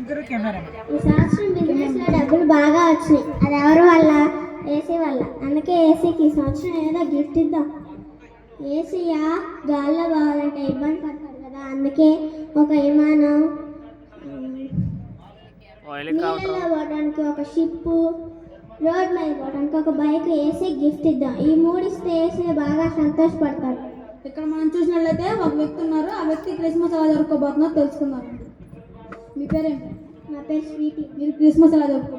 ఈ సంవత్సరం బిజినెస్లో డబ్బులు బాగా వచ్చినాయి. అది ఎవరి వల్ల? ఏసీ వల్ల. అందుకే ఏసీకి ఈ సంవత్సరం ఏదో గిఫ్ట్ ఇద్దాం. ఏసీయా గాల్లో పోవాలంటే ఇబ్బంది పడతాడు కదా, అందుకే ఒక విమానం, నీళ్ళలో పోవడానికి ఒక షిప్పు, రోడ్ మీద పోవడానికి ఒక బైక్ ఏసీ గిఫ్ట్ ఇద్దాం. ఈ మూడు ఇస్తే ఏసీ బాగా సంతోషపడతాడు. ఇక్కడ మనం చూసినట్లయితే ఒక వ్యక్తి ఉన్నారు. ఆ వ్యక్తి క్రిస్మస్ ఎలా జరుపుకోబోతున్నారో తెలుసుకుందాం. మీ పేరేంటి? నా పేరు స్వీటీ. మీరు క్రిస్మస్ ఎలా జరుపుకో?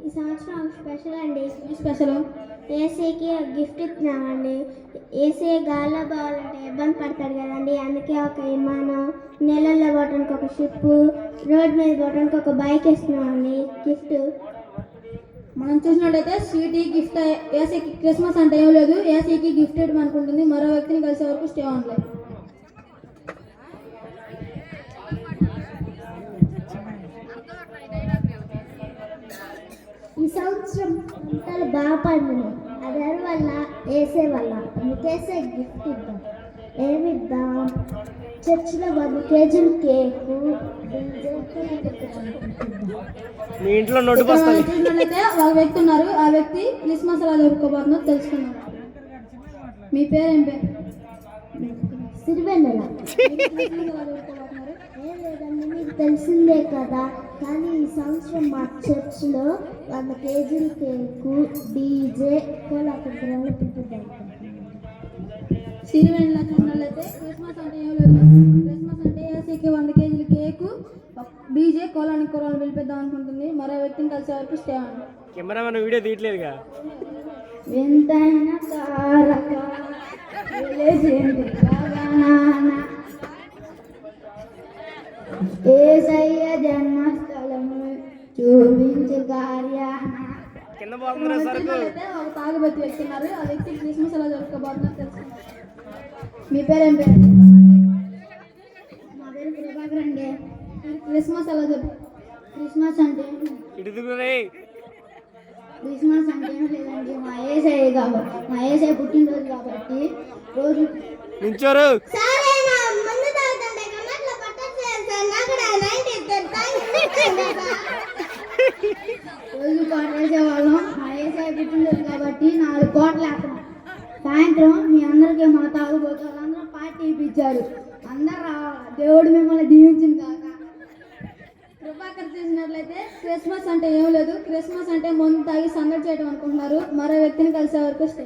ఈ సంవత్సరం ఒక స్పెషల్ అండి. స్పెషల్ ఏసీకి గిఫ్ట్ ఇస్తున్నామండి. ఏసీ గాల్లో పోవాలంటే ఇబ్బంది పడతాడు కదండి, అందుకే ఒక విమానం, నీళ్ళల్లో పోవడానికి ఒక షిప్పు, రోడ్ మీద పోవడానికి ఒక బైక్ ఇస్తున్నామండి గిఫ్ట్. మనం చూసినట్టయితే స్వీటీ గిఫ్ట్ ఏసీకి క్రిస్మస్ అంటే ఏం లేదు, ఏసీకి గిఫ్ట్ ఇవ్వడం అనుకుంటుంది. మరో వ్యక్తిని కలిసే వరకు స్టే ఆన్లైన్. ఈ సంవత్సరం పంటలు బాగా పండినాయి. అది ఎవరి వల్ల? ఏసీ వల్ల. అందుకేసే గిఫ్ట్ ఇద్దాం. ఏమిద్దాం? చర్చిలో 100 కేజీలు కేకు, మీ ఇంట్లో నోటు బస్తాలు. చూసినట్లయితే ఒక వ్యక్తి ఉన్నారు. ఆ వ్యక్తి క్రిస్మస్ ఎలా జరుపుకోబోతుందో తెలుసుకున్నాం. మీ పేరేం పేరు? సిరివెన్నెల. ఏం లేదండి, మీకు తెలిసిందే కదా. కానీ ఈ సంవత్సరం మా చర్చ్లో 100 కేజీల కేకు, డీజే, కోలాటంలో పెట్టిద్దాం. సిరివెన్నెల చూసినట్లయితే క్రిస్మస్ అంటే ఏం లేదు, క్రిస్మస్ అంటే ఏసీకి 100 కేజీల కేకు, డీజే, కోలానికి కూరలు పిలిపిద్దాం అనుకుంటుంది. మరో వ్యక్తిని కలిసే వరకు స్టే ఆన్. కెమెరామెన్ వీడియో తీయట్లేదుగా. ఎంతైనా తారక ఏసయ్య జన్మస్థలము చూపించు కార్యాన. కింద పోతున్నారు సరుకు. ఒక తాగుబోతు వ్యక్తి ఉన్నారు. ఆ వ్యక్తి క్రిస్మస్ ఎలా జరుపుకోబోతున్నారు తెలుసుకున్నారు. మీ పేరేం పేరు? మా పేరు ప్రభాకర్ అండి. క్రిస్మస్ ఎలా జరుపు? క్రిస్మస్ అంటే క్రిస్మస్ అంటే ఏం లేదండి, మా ఏసయ్య కాబట్టి, మా ఏసయ్య పుట్టినరోజు కాబట్టి రోజు నించోరు రోజు కోట వేసేవాళ్ళం. మా ఏసయ్య పుట్టినరోజు కాబట్టి 4 కోట్లు వేస్తాం. సాయంత్రం మీ అందరికీ మా తాగుబోతు వాళ్ళందరూ పార్టీ ఇప్పించారు. అందరు రావాలి. దేవుడు మిమ్మల్ని దీవించింది కాక. ప్రభాకర్ చూసినట్లయితే క్రిస్మస్ అంటే ఏం లేదు, క్రిస్మస్ అంటే మందు తాగి సందడి చేయడం అనుకుంటున్నారు. మరో వ్యక్తిని కలిసే వరకు స్టే.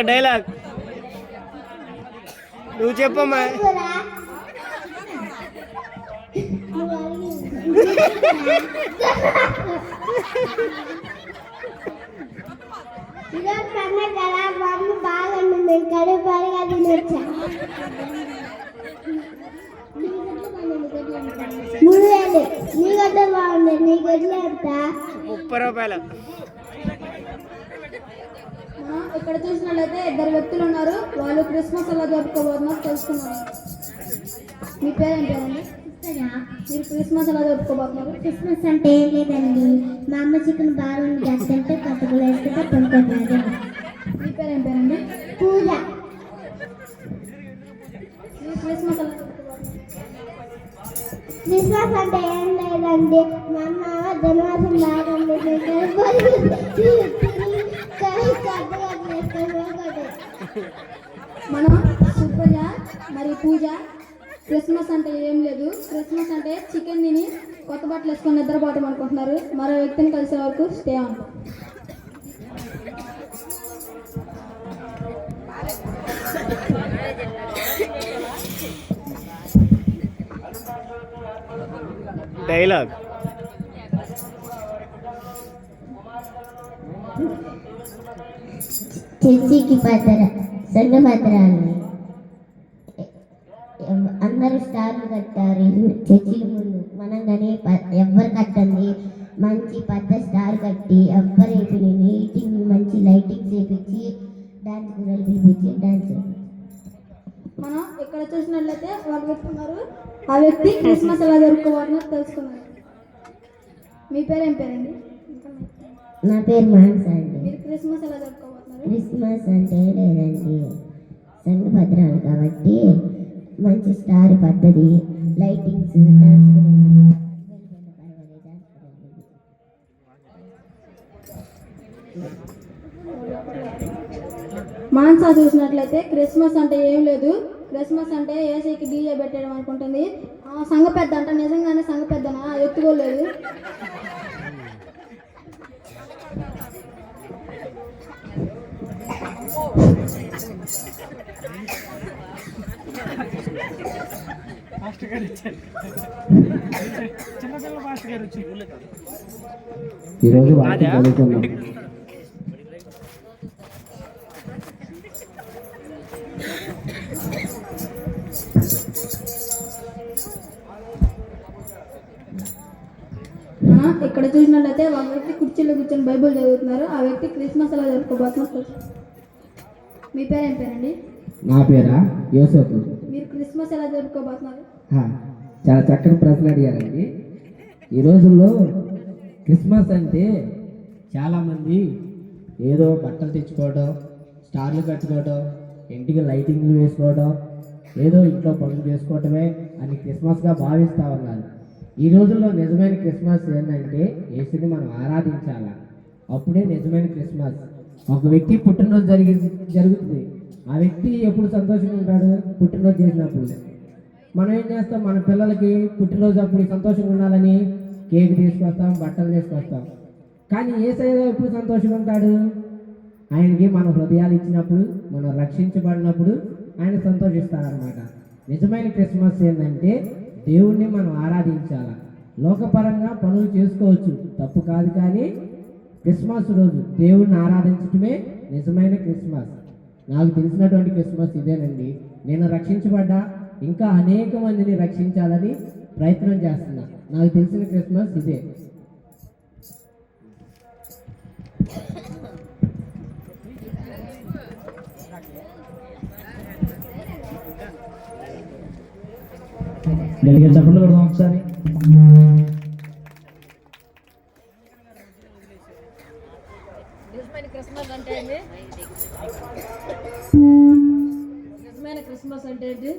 డైలాగ్ నువ్వు చెప్పమ్మా. ఈరోజు పండుగ కదా, బాబు బాగుంటుంది. కడుపాడుగా తినొచ్చా? 3,000. నీ గడ్డ బాగుంది. నీ గడ్డలు ఎంత? 30 రూపాయలు. ఇక్కడ చూసినట్లయితే 2 వ్యక్తులు ఉన్నారు. వాళ్ళు క్రిస్మస్ ఎలా జరుపుకోబోతున్నారు తెలుసుకున్నారు. మీ పేరేం పేరండి? మీరు క్రిస్మస్ ఎలా జరుపుకోబోతున్నారు? క్రిస్మస్ అంటే ఏం లేదండి, మా అమ్మ చికెన్ బాగుంది చేస్తుంటే కట్టుకులు వేస్తుంటే కొనుక్కుంటున్నారు. మీ పేరేం పేరండి? పూజ. మీరు క్రిస్మస్ ఎలా జరుపుకోబోతున్నారు? క్రిస్మస్ అంటే ఏం లేదండి, మా అమ్మ ధనవాసం బాగుంది మనం సుప్రజ మరి పూజ క్రిస్మస్ అంటే ఏం లేదు, క్రిస్మస్ అంటే చికెన్ తిని కొత్త బట్టలు వేసుకొని నిద్రపోవటం అనుకుంటున్నారు. మరో వ్యక్తిని కలిసే వరకు స్టే ఆన్. డైలాగ్ చర్చికి సొంత పత్రాన్ని అందరూ స్టార్లు కట్టారు చర్చిల ముందు. మనం కానీ ఎవ్వరు కట్టండి, మంచి పెద్ద స్టార్ కట్టి ఎవ్వరు వేపి నీటింగ్ మంచి లైటింగ్స్ వేపించి డాన్స్ కూడా పిలిపించి డాన్స్. మనం ఇక్కడ చూసినట్లయితే ఒక వ్యక్తి ఉన్నారు. ఆ వ్యక్తి క్రిస్మస్ ఎలా జరుపుకోవాలో తెలుసుకున్నారు. మీ పేరేం పేరండి? నా పేరు మానస అండి. మీరు క్రిస్మస్ ఎలా జరుపుకోబోతున్నారు? క్రిస్మస్ అంటే లేదండి సంఘభద్రాలు కాబట్టి మంచి స్టార్ పద్ధతి లైటింగ్స్ మాన్సా చూసినట్లయితే క్రిస్మస్ అంటే ఏం లేదు, క్రిస్మస్ అంటే ఏసీకి డీజే పెట్టడం అనుకుంటుంది. సంఘ పెద్ద అంట, నిజంగానే సంఘ పెద్దనా? ఎత్తుకోలేదు. ఈరోజు వాక్యం చదువుకున్నాం. ఇక్కడ చూసినట్లయితే ఒక వ్యక్తి కుర్చీలో కూర్చొని బైబిల్ చదువుతున్నారు. ఆ వ్యక్తి క్రిస్మస్ ఎలా జరుపుకోబోతున్నారు? మీ పేరు ఏం పేరండి? నా పేరా యోసేపు. మీరు క్రిస్మస్ ఎలా జరుపుకోబోతున్నారు? చాలా చక్కని ప్రశ్న అడిగారండి. ఈ రోజుల్లో క్రిస్మస్ అంటే చాలామంది ఏదో బట్టలు తెచ్చుకోవడం, స్టార్లు కట్టుకోవడం, ఇంటికి లైటింగ్లు వేసుకోవడం, ఏదో ఇంట్లో పనులు చేసుకోవటమే అని క్రిస్మస్గా భావిస్తూ ఉన్నారు. ఈ రోజుల్లో నిజమైన క్రిస్మస్ ఏంటంటే యేసుని మనం ఆరాధించాలా, అప్పుడే నిజమైన క్రిస్మస్. ఒక వ్యక్తి పుట్టినరోజు జరుగుతుంది. ఆ వ్యక్తి ఎప్పుడు సంతోషంగా ఉంటాడు? పుట్టినరోజు చేసినప్పుడు. మనం ఏం చేస్తాం? మన పిల్లలకి పుట్టినరోజు అప్పుడు సంతోషంగా ఉండాలని కేక్ తీసుకొస్తాం, బట్టలు తీసుకొస్తాం. కానీ యేసయ్య ఎప్పుడు సంతోషంగా ఉంటాడు? ఆయనకి మన హృదయాలు ఇచ్చినప్పుడు, మనం రక్షించబడినప్పుడు ఆయన సంతోషిస్తారనమాట. నిజమైన క్రిస్మస్ ఏంటంటే దేవుణ్ణి మనం ఆరాధించాలి. లోకపరంగా పనులు చేసుకోవచ్చు, తప్పు కాదు. కానీ క్రిస్మస్ రోజు దేవుణ్ణి ఆరాధించడమే నిజమైన క్రిస్మస్. నాకు తెలిసినటువంటి క్రిస్మస్ ఇదేనండి. నేను రక్షించబడ్డా, ఇంకా అనేక మందిని రక్షించాలని ప్రయత్నం చేస్తున్నా. నాకు తెలిసిన క్రిస్మస్ ఇదే. గట్టిగా చప్పట్లు కొడదాం ఒకసారి. క్రిస్మస్ అంటే ఏంటి? నిజమైన క్రిస్మస్ అంటే ఏంటి?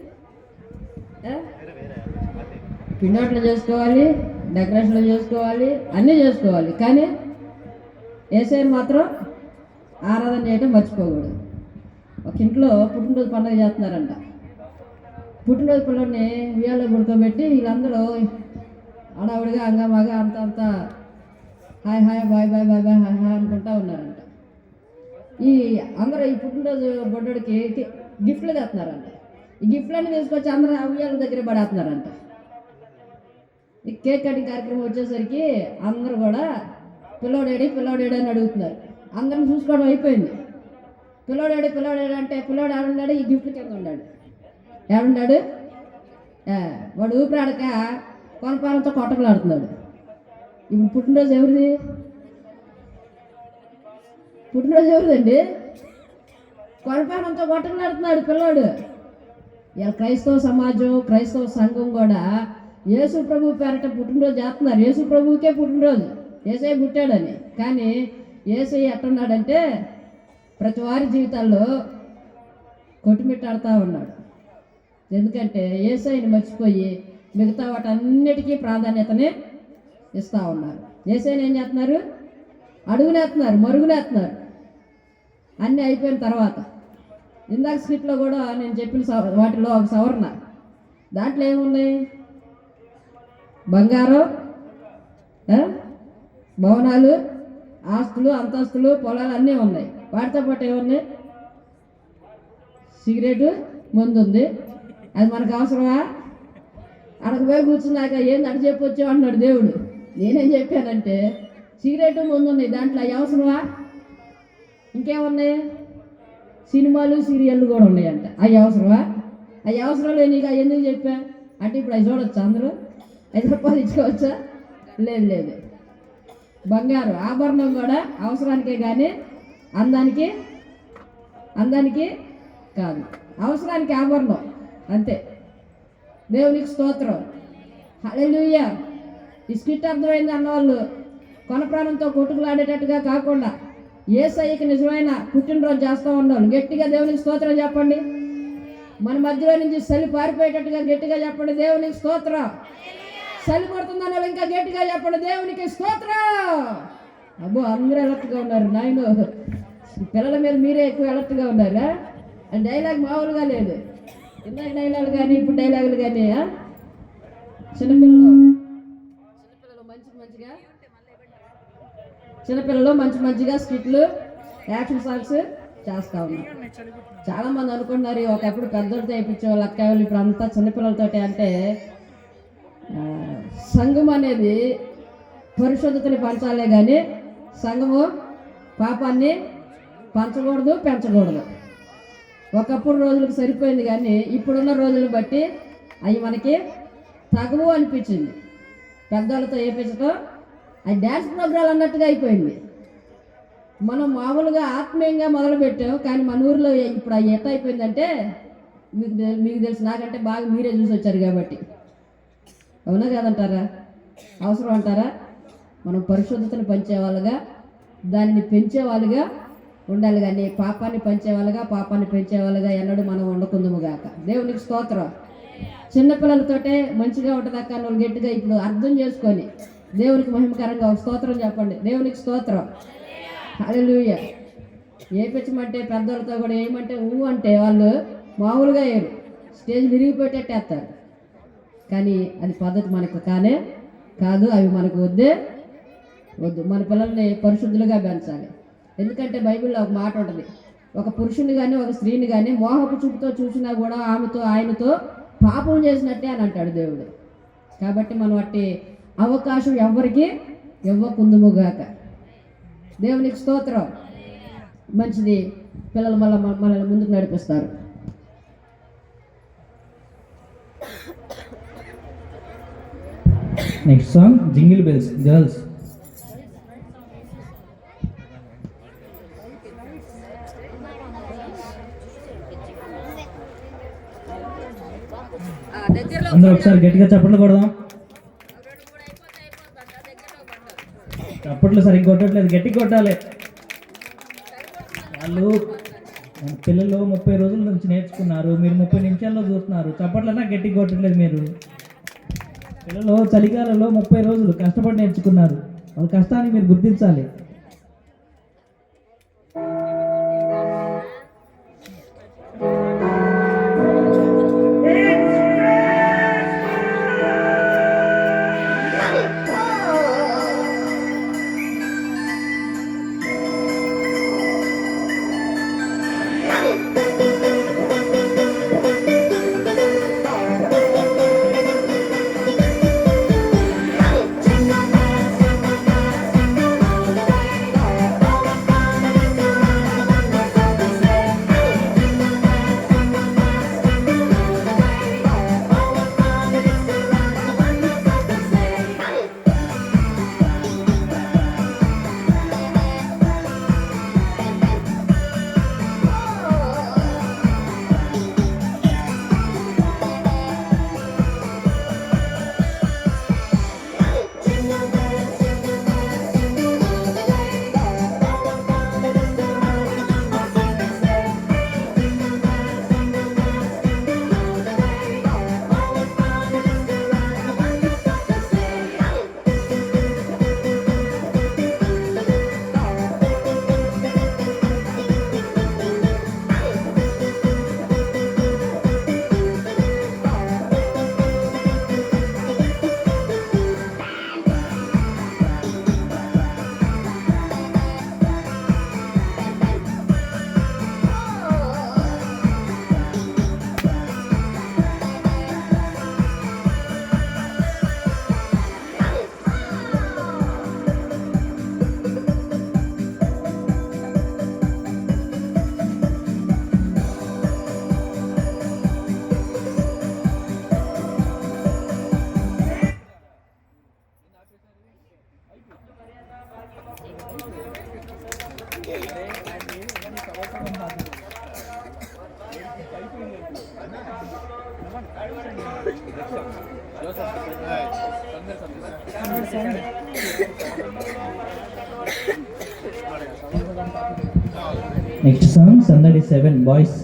పిండాట్లు చేసుకోవాలి, డెకరేషన్లు చేసుకోవాలి, అన్నీ చేసుకోవాలి. కానీ యేసయ్యని మాత్రం ఆరాధన చేయడం మర్చిపోకూడదు. ఒక ఇంట్లో పుట్టినరోజు పండుగ చేస్తున్నారంట. పుట్టినరోజు పిల్లల్ని ఉయ్యాలో పడుకోబెట్టి వీళ్ళందరూ అడావుడిగా అంగమాగా అంత hi hi bye bye bye bye hi hi అనుకుంటా ఉన్నారంట. ఈ అందరూ ఈ పుట్టినరోజు బొడ్డోడికి గిఫ్ట్లు తెస్తున్నారంట. ఈ గిఫ్ట్లన్నీ తీసుకొచ్చి అందరూ ఉయ్యాల దగ్గర పడేస్తున్నారంట. ఈ కేక్ కటింగ్ కార్యక్రమం వచ్చేసరికి అందరూ కూడా పిల్లోడేడి అని అడుగుతున్నారు. అందరం చూసుకోవడం అయిపోయింది. పిల్లోడేడి అంటే పిల్లోడు ఆడున్నాడు, ఈ గిఫ్ట్ కింద ఉన్నాడు. ఏడున్నాడు? వాడు ఊపిరాడక కొనపాలతో కొట్టకలాడుతున్నాడు. ఇప్పుడు పుట్టినరోజు ఎవరిదండి? కొనపాలంతో కొట్టకలాడుతున్నాడు పిల్లోడు. ఇలా క్రైస్తవ సమాజం, క్రైస్తవ సంఘం కూడా యేసు ప్రభు పేరట పుట్టినరోజు చేస్తున్నారు. యేసు ప్రభువుకే పుట్టినరోజు, యేసయ్య పుట్టాడని. కానీ యేసయ్య ఎట్టున్నాడంటే ప్రతి వారి జీవితాల్లో కొట్టుమిట్టాడుతూ ఉన్నాడు. ఎందుకంటే యేసయ్యని మర్చిపోయి మిగతా వాటన్నిటికీ ప్రాధాన్యతనే ఇస్తూ ఉన్నారు. యేసయ్యని ఏం చేస్తున్నారు? అడుగులేస్తున్నారు, మరుగులేస్తున్నారు. అన్నీ అయిపోయిన తర్వాత ఇందాక స్క్రిప్ట్లో కూడా నేను చెప్పిన వాటిలో ఒక సవరణ. దాంట్లో ఏమున్నాయి? బంగారం, భవనాలు, ఆస్తులు, అంతస్తులు, పొలాలు అన్నీ ఉన్నాయి. వాటితో పాటు ఏమున్నాయి? సిగరెటు ముందుంది. అది మనకు అవసరమా? అక్కడికి పోయి కూర్చున్నాక ఏంది అటు చెప్పొచ్చు అన్నాడు దేవుడు. నేనేం చెప్పానంటే సిగరెట్ ముందున్నాయి, దాంట్లో అవి అవసరమా? ఇంకేమున్నాయి? సినిమాలు, సీరియళ్ళు కూడా ఉన్నాయంట. అవి అవసరమా? అవి అవసరం లేని నీకు అవి ఎందుకు చెప్పా అంటే ఇప్పుడు అవి చూడొచ్చా? అందరూ రూపాయలు ఇచ్చుకోవచ్చా? లేదు. బంగారు ఆభరణం కూడా అవసరానికే కానీ అందానికి కాదు. అవసరానికి ఆభరణం అంతే. దేవునికి స్తోత్రం, హల్లెలూయా. ఈ స్కిట్ అర్థమైంది అన్నవాళ్ళు కొన ప్రాణంతో కొట్టుకులాడేటట్టుగా కాకుండా యేసయ్యకి నిజమైన పుట్టినరోజు చేస్తూ ఉన్నాం. గట్టిగా దేవునికి స్తోత్రం చెప్పండి. మన మధ్యలో నుంచి చలి పారిపోయేటట్టుగా గట్టిగా చెప్పండి దేవునికి స్తోత్రం. చలి పడుతుందన్న వాళ్ళు ఇంకా గట్టిగా చెప్పండి దేవునికి స్తోత్రం. అబ్బో అందరూ అలర్ట్గా ఉన్నారు నాయన. పిల్లల మీద మీరే ఎక్కువ అలర్ట్గా ఉన్నారా? డైలాగ్ మామూలుగా లేదు. ఇందాక డైలాగులు కానీ ఇప్పుడు డైలాగులు కానీ చిన్నపిల్లలు మంచి మంచిగా స్కిట్లు, యాక్షన్ సాంగ్స్ చేస్తూ ఉన్నారు. చాలామంది అనుకుంటున్నారు ఒకప్పుడు పెద్దలతో వేయించేవాళ్ళు అక్కవాళ్ళు, ఇప్పుడు అంతా చిన్నపిల్లలతోటి. అంటే సంఘం అనేది పరిశుద్ధతని పంచాలే కానీ సంఘము పాపాన్ని పంచకూడదు, పెంచకూడదు. ఒకప్పుడు రోజులకు సరిపోయింది కానీ ఇప్పుడున్న రోజులను బట్టి అవి మనకి తగవు అనిపించింది. పెద్దలతో వేయించడం అది డ్యాన్స్ ప్రోగ్రాలు అన్నట్టుగా అయిపోయింది. మనం మామూలుగా ఆత్మీయంగా మొదలుపెట్టాం కానీ మన ఊరిలో ఇప్పుడు అవి ఎట్లా అయిపోయిందంటే మీకు తెలుసు, నాకంటే బాగా మీరే చూసి వచ్చారు కాబట్టి. అవునా కాదంటారా? అవసరం అంటారా? మనం పరిశుద్ధతను పంచేవాళ్ళుగా, దానిని పెంచేవాళ్ళుగా ఉండాలి కానీ పాపాన్ని పెంచేవాళ్ళుగా ఎన్నడూ మనం ఉండకుందాము గాక. దేవునికి స్తోత్రం. చిన్నపిల్లలతోటే మంచిగా ఉంటుందక్క వాళ్ళు గట్టిగా ఇప్పుడు అర్థం చేసుకొని దేవునికి మహిమకరంగా స్తోత్రం చెప్పండి. దేవునికి స్తోత్రం. హల్లెలూయా. ఏపించమంటే పెద్దలతో కూడా ఏమంటే అంటే వాళ్ళు మామూలుగా వేయరు, స్టేజ్ విరిగిపోయేటట్టేస్తారు. కానీ అది పద్ధతి మనకు కాదు. అవి మనకు వద్దు. మన పిల్లల్ని పరిశుద్ధులుగా పెంచాలి. ఎందుకంటే బైబిల్లో ఒక మాట ఉంటుంది, ఒక పురుషుని కానీ ఒక స్త్రీని కానీ మోహపు చూపుతో చూసినా కూడా ఆయనతో పాపం చేసినట్టే అని అంటాడు దేవుడు. కాబట్టి మనం అట్టి అవకాశం ఎవరికి ఇవ్వకుందుముగాక. దేవునికి స్తోత్రం. మంచిది. పిల్లలు మనల్ని ముందుకు నడిపిస్తారు. Next song jingle bells girls. అందరూ ఒకసారి గట్టిగా చప్పట్లు కొడదాం. చప్పట్లు సరిగ్గా కొట్టట్లేదు, గట్టిగా కొట్టాలి. పిల్లలు 30 రోజుల నుంచి నేర్చుకున్నారు, మీరు 30 నిమిషాల్లో చూస్తున్నారు. చప్పట్లన్నా గట్టిగా కొట్టట్లేదు. మీరు పిల్లలు చలికాలంలో 30 రోజులు కష్టపడి నేర్చుకున్నారు. వాళ్ళ కష్టాన్ని మీరు గుర్తించాలి. Joseph. నెక్స్ట్ సాంగ్ సందడి 7 బాయ్స్.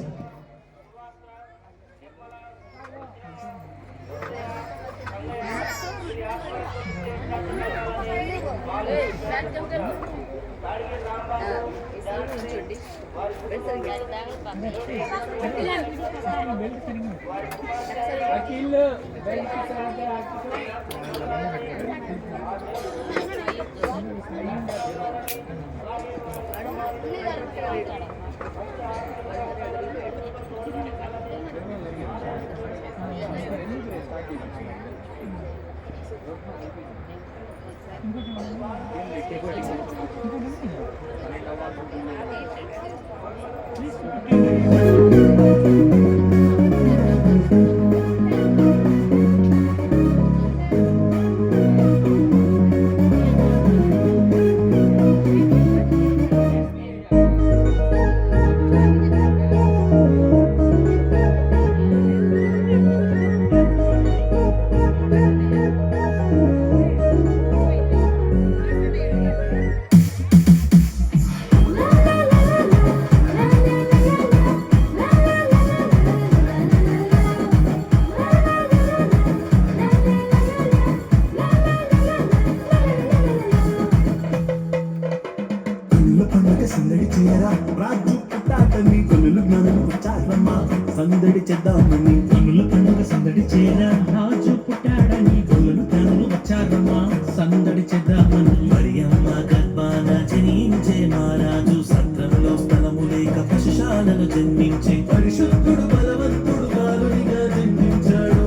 సందడి చేయరా రాజు పుట్టాటని కొనులు జ్ఞానం వచ్చారమ్మా సందడి చేద్దామని కొనుల పండుగ సందడి చేయరా రాజు పుట్టాడని కొనులు జ్ఞానం వచ్చారమ్మా సందడి చేద్దామని మరి అమ్మ గర్భాన జనించే మహారాజు సత్రంలో స్థలము లేక పశుశాలను జన్మించే పరిశుద్ధుడు బలవంతుడు బాలుడిగా జన్మించాడు.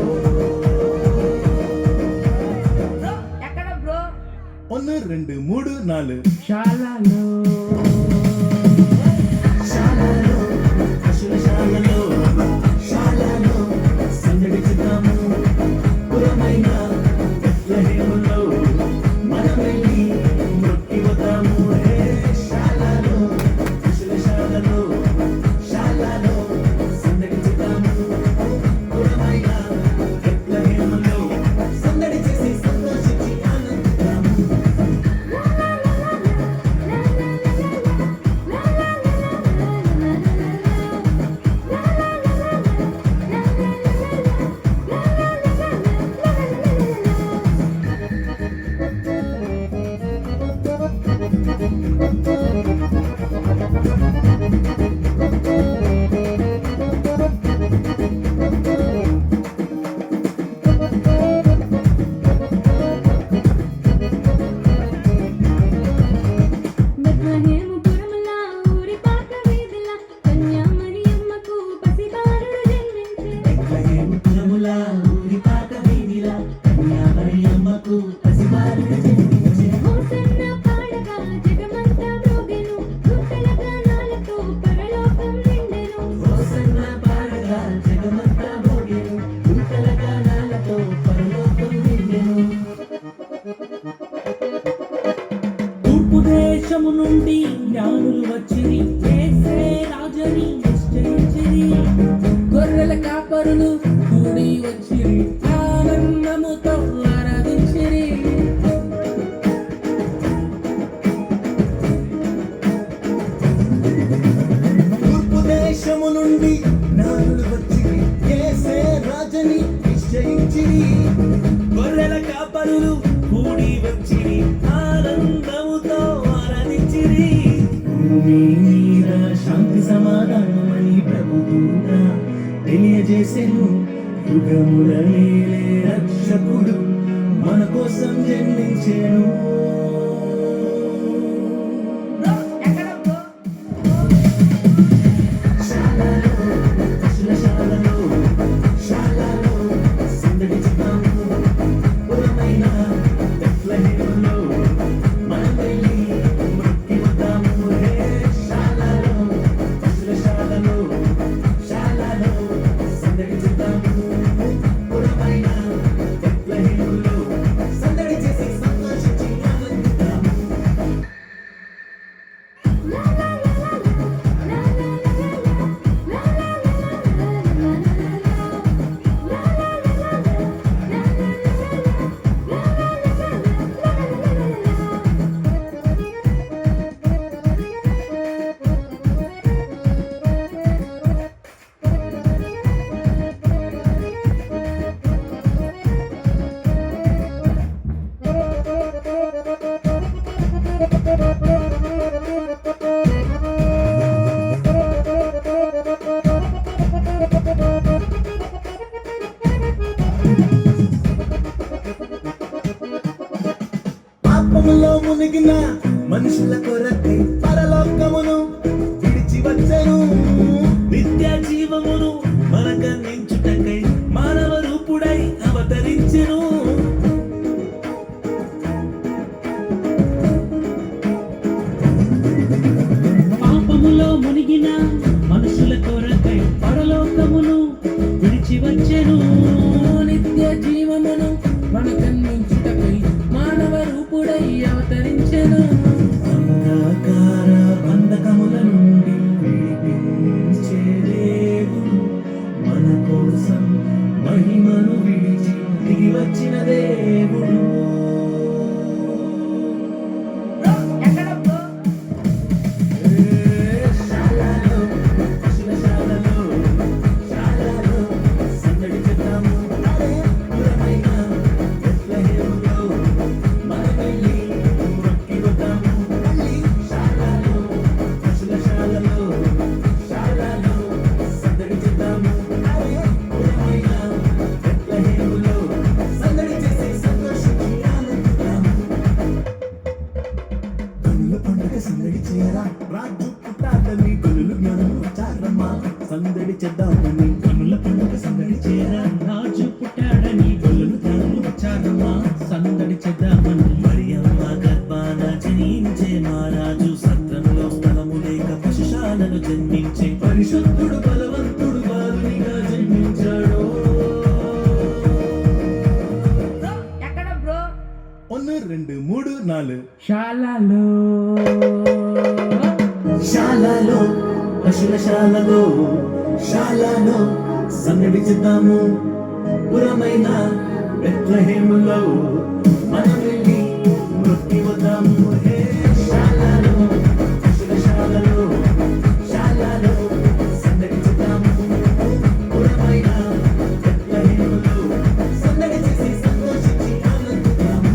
1 2 3 4 శాలలో సందడి చేద్దాము పురమైన బెత్లెహేములో మనమెల్లి మొక్కి వద్దాము. శాలలో శాలలో సందడి చేద్దాము పురమైన బెత్లెహేములో సందడి చేసి సంతోషించి ఆనందిద్దాము. తూర్పు దేశము నుండి జ్ఞానులు వచ్చిరి, యేసే రాజని నిశ్చయించిరి. గొర్రెల కాపరులు కూడి వచ్చిరి, ఆనందముతో ఆరాధించిరి. తూర్పు దేశము నుండి జ్ఞానులు వచ్చిరి, యేసే రాజని నిశ్చయించిరి. గొర్రెల కాపరులు కూడి వచ్చిరి, ఆనందముతో ఆరాధించిరి. భూమి మీద శాంతి సమాధానమని ప్రభుదూత తెలియజేసెను. యుగముల నేలే రక్షకుడు మన కోసం జన్మించెను. సందడి చేద్దాము పురమైన బెత్లెహేములో మనం వెళ్ళి మొక్కి వద్దాము. శాలలో సందడి చేద్దాము పురమైన బెత్లెహేములో సందడి చేసి సంతోషించి ఆనందిద్దాము. పాపములో మునిగిన మనుషుల కొరకై పరలోకమును విడిచి వచ్చెను. నిత్య జీవమును మనకందించుటకై మానవ రూపుడై అవతరించెను. పాపములో మునిగిన మనుషుల కొరకై పరలోకమును విడిచి వచ్చెను. నిత్య జీవమును మనకందించుటకై మానవ రూపుడై అవతరించెను. అంధకార బంధకముల నుండి విడిపించే దేవుడు మన కోసం మహిమను విడిచి దిగి వచ్చిన దేవుడు. సందడి చేయరా రాజు పుట్టాలని గొల్లులు జ్ఞానం వచ్చారమ్మా సందడి చేద్దామని. కనుల పండుగ సందడి చేయరా రాజు పుట్టాడని గొల్లులు జ్ఞానం వచ్చారమ్మా సందడి చేద్దామని. మరియమ్మ గర్భాన జనించే మహారాజు సత్రంలో స్థలము లేక పశుశాలను జన్మించే పరిశుద్ధుడు బలవంతుడు బాలునిగా జన్మించాడు. 1 2 3 4 శాలలో శాలలో పశుల శాలలో శాలలో సందడి చేద్దాము. పురమైన బెత్లెహేములో మనం వెళ్ళి మృక్కి వద్దాము. హే శాలలో పశుల శాలలో శాలలో సందడి చేద్దాము. పురమైన బెత్లెహేములో సందడి చేసి సంతోషించి ఆనందిద్దాము.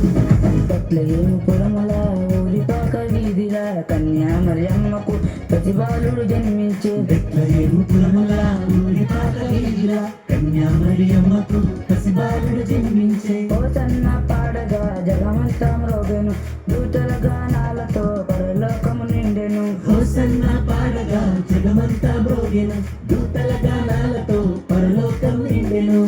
పురముల ఊరిపాక వీధిల కన్యా మరియమ్మకు ప్రతిబాలుడు జన్మించే బెత్లెహేము పురముల ఊరిపాక వీధిల కన్యా మరియమ్మకు పసిబాలుడు జన్మించే. పోతన్న పాడగా జగమంతా మ్రోగెను దూతల గానాలతో పరలోకము నిండెను. హోసన్న పాడగా జగమంతా మ్రోగెను దూతల గానాలతో పరలోకం నిండెను.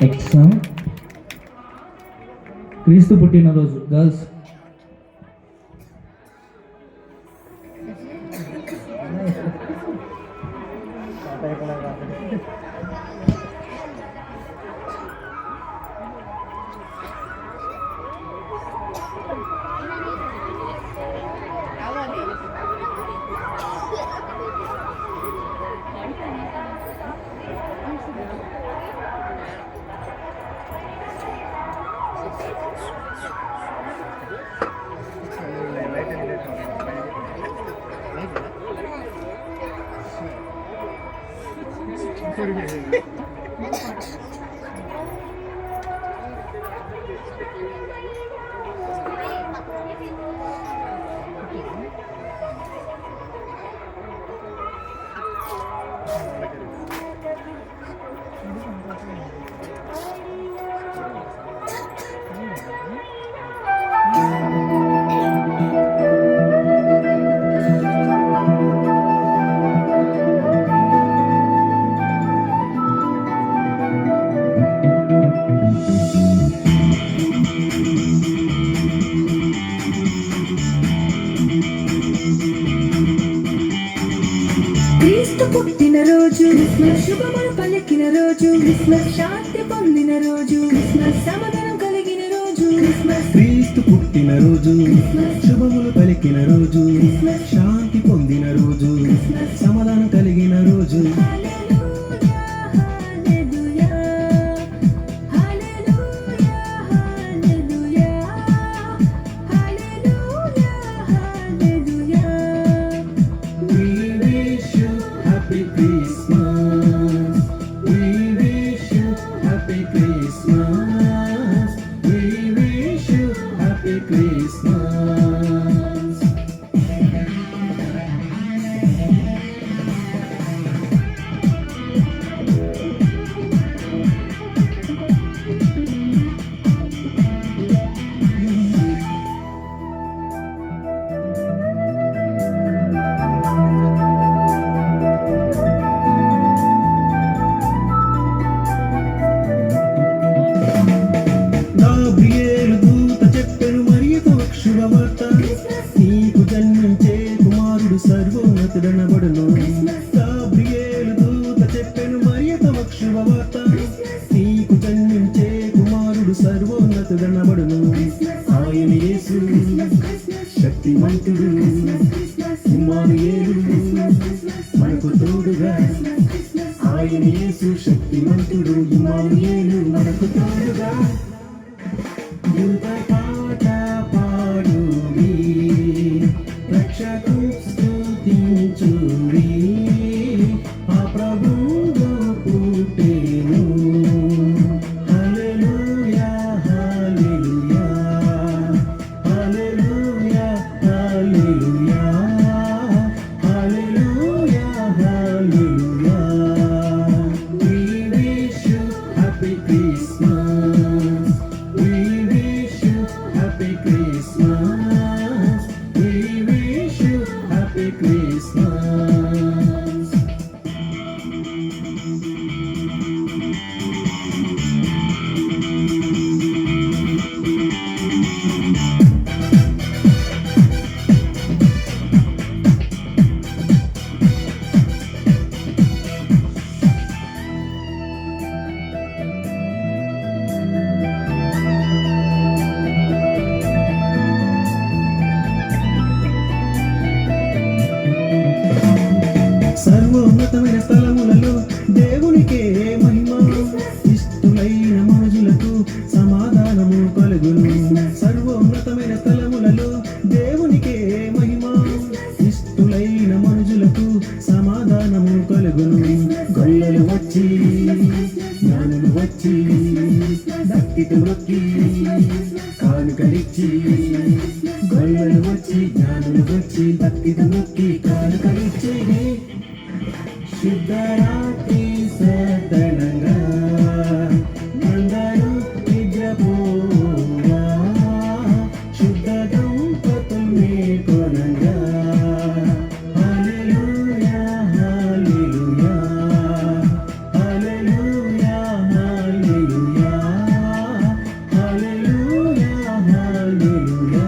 ఎగ్జామ్ క్రీస్తు పుట్టినరోజు గర్ల్స్. క్రీస్తు పుట్టిన రోజు క్రిస్మస్, శుభములు పలికిన రోజు క్రిస్మస్, శాంతి పొందిన రోజు క్రిస్మస్, సమాధానం కలిగిన రోజు క్రిస్మస్. క్రీస్తు పుట్టిన రోజు శుభములు పలికిన రోజు శాంతి పొందిన రోజు సమాధానం కలిగిన రోజు. సర్వోన్నతుడనబడును. గాబ్రియేలు దూత చెప్పెను మరియతమ శుభవార్త, నీకు జన్మించే కుమారుడు సర్వోన్నతుడనబడును. ఆయన యేసు శక్తిమంతుడు, ఇమ్మానుయేలు మనకు తోడుగా. ఆయన యేసు శక్తిమంతుడు, ఇమ్మానుయేలు మనకు తోడుగా. యుద్ధ పాట పాడుడి, రక్షకు స్తుతించుడి, ఆ ప్రభువు పుట్టెను. హల్లెలూయా హల్లెలూయా హల్లెలూయా హల్లెలూయా హల్లెలూయా హల్లెలూయా. We wish you happy Christmas. We wish you happy Christmas. We wish you happy Christmas. సర్వోన్నతమైన స్థలములలో దేవునికే మహిమ, ఇష్టులైన మనుషులకు సమాధానము కలుగును. సర్వోన్నతమైన స్థలములలో దేవునికే మహిమ, ఇష్టులైన మనుషులకు సమాధానము కలుగును. గొల్లలు వచ్చి జ్ఞానులు వచ్చి భక్తితో మొక్కి కానుకలిచ్చి, గొల్లలు వచ్చి జ్ఞానులు వచ్చి భక్తితో మొక్కి కానుకలిచ్చి, శుద్ధరాత్రి సదనంగా అందరూ నిద్రపోగా, శుద్ధ దంపతుల్ని కొనంగా. హల్లెలూయా హల్లెలూయా హల్లెలూయా హల్లెలూయా హల్లెలూయా హల్లెలూయా.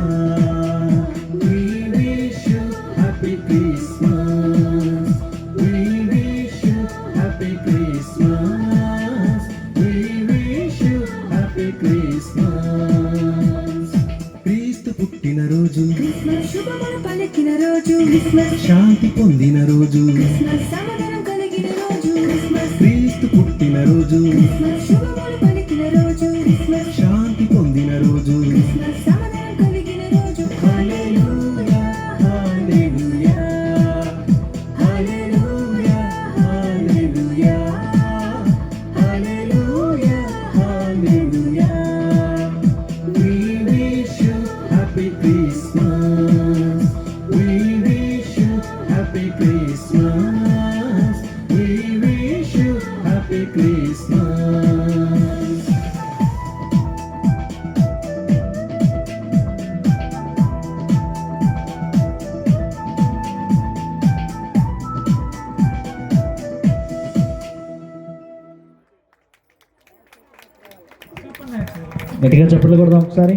We wish you happy Christmas. We wish you happy Christmas. We wish you happy Christmas. క్రీస్తు పుట్టిన రోజు, క్రిస్మస్ శుభములు పలికిన రోజు, క్రిస్మస్ శాంతి పొందిన రోజు, క్రిస్మస్ సమాధానం కలిగిన రోజు, క్రిస్మస్ క్రీస్తు పుట్టిన రోజు, క్రిస్మస్ శుభములు పలికిన రోజు, క్రిస్మస్ శాంతి పొందిన రోజు. క్రిస్మస్ సమాధానం కలిగిన రోజు. హల్లెలూయా హల్లెలూయా హల్లెలూయా హల్లెలూయా హల్లెలూయా హల్లెలూయా. We wish you happy Christmas. We wish you happy Christmas. We wish you happy Christmas. గట్టిగా చప్పట్లు కొడదాం ఒకసారి.